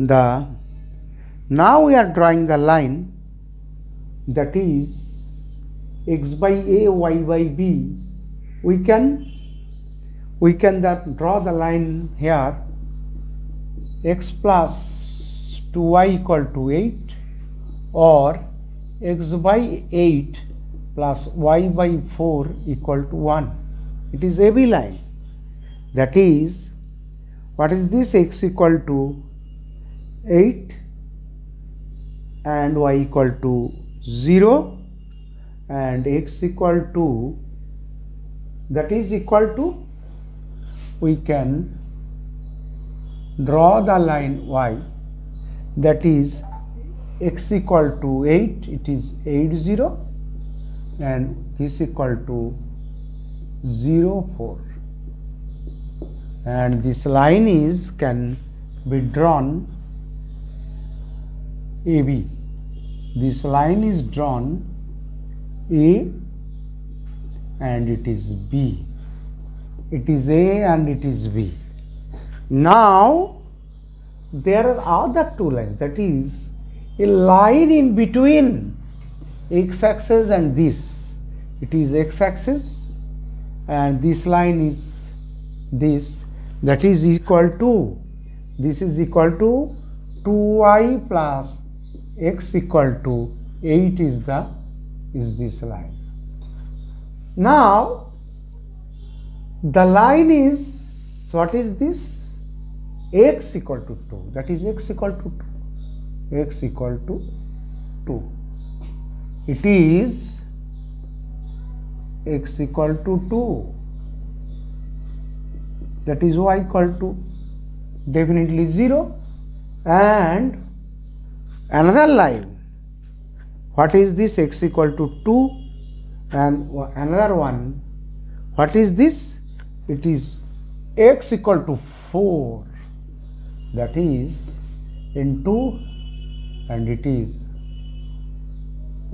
the now we are drawing the line, that is x by a, y by b. We can draw the line here, x plus 2y equal to 8, or x by 8 plus y by 4 equal to 1. It is AB line. That is, what is this? X equal to 8 and y equal to 0 and x equal to, that is equal to, we can draw the line y, that is x equal to 8, it is 8 0, and this equal to 0 4, and this line is can be drawn AB. This line is drawn A and it is B. It is A and it is B. Now there are other two lines, that is a line in between x-axis and this. It is x-axis and this line is this, that is equal to, this is equal to 2y plus x equal to 8 is this line. Now the line is, what is this? X equal to 2, that is x equal to 2, x equal to 2. It is x equal to 2, that is y equal to definitely 0, and another line, what is this? X equal to 2, and another one, what is this? It is x equal to 4, that is in 2, and it is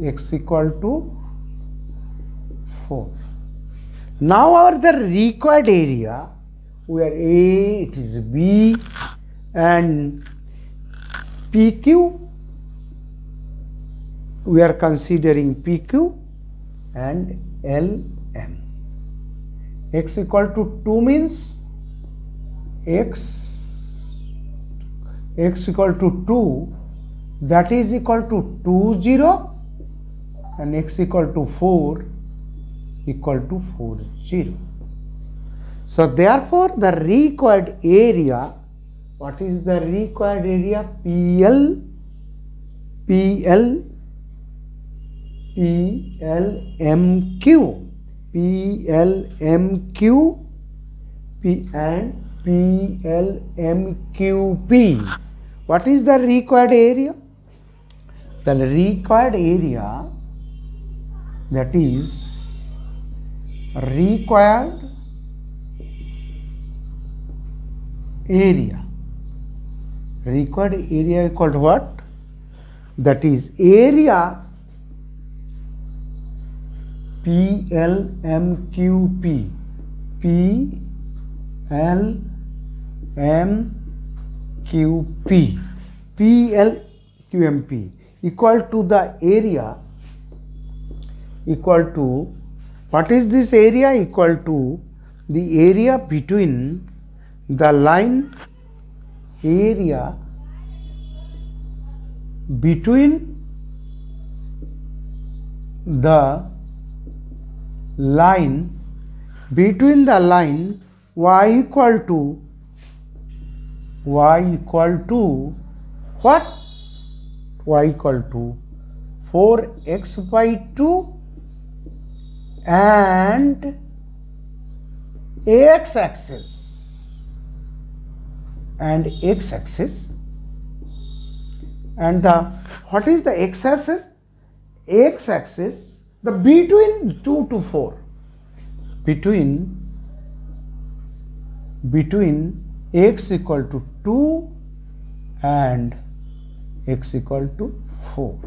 x equal to 4. Now the required area, where A, it is B, and PQ, we are considering PQ, and LM. X equal to 2 means x equal to 2, that is equal to 2 0, and x equal to 4 equal to 4 0. So therefore the required area, what is the required area? PL MQ and PLMQP. What is the required area? The required area, that is required area. Required area equal to what? That is area PLMQP, PLQMP equal to the area, equal to, what is this area? Equal to the area between the line, area between the line, y equal to what? Y equal to 4x by 2 and x-axis and x-axis, and the, what is the x-axis? X-axis, the between 2 to 4, between x equal to 2 and x equal to 4.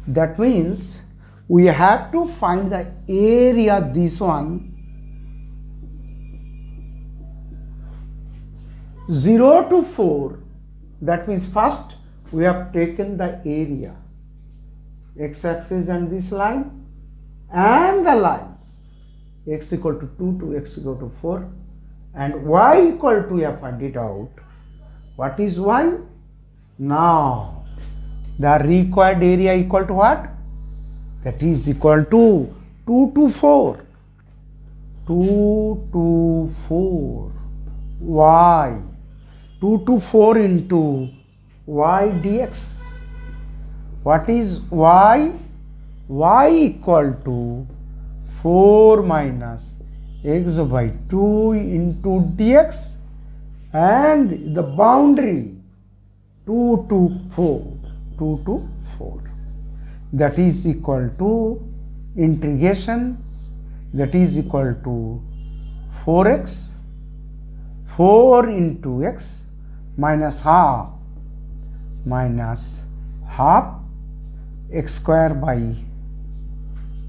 That means we have to find the area, this one, 0 to 4 That means first we have taken the area, x-axis and this line and the lines x equal to 2 to x equal to 4 and y equal to, we have found it out. What is y? Now the required area equal to what? That is equal to 2 to 4. 2 to 4 y. 2 to 4 into y dx. What is y? Y equal to 4 minus x by 2 into dx and the boundary 2 to 4. 2 to 4. That is equal to integration, that is equal to 4x, 4 into x minus half x square by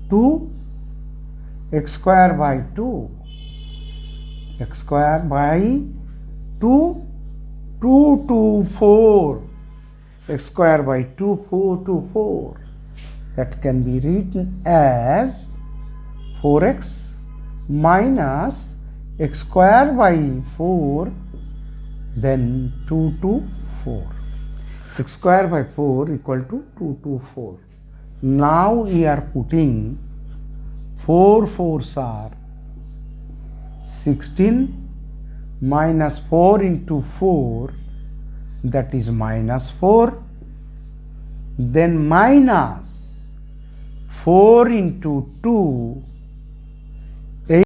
2, x square by 2, x square by 2, 2 to 4, x square by 2, 4 to 4. That can be written as 4x minus x square by 4, then 2 to 4. X square by 4 equal to 2 to 4. Now we are putting 4 4s are 16 minus 4 into 4, that is minus 4, then minus 4 into 2,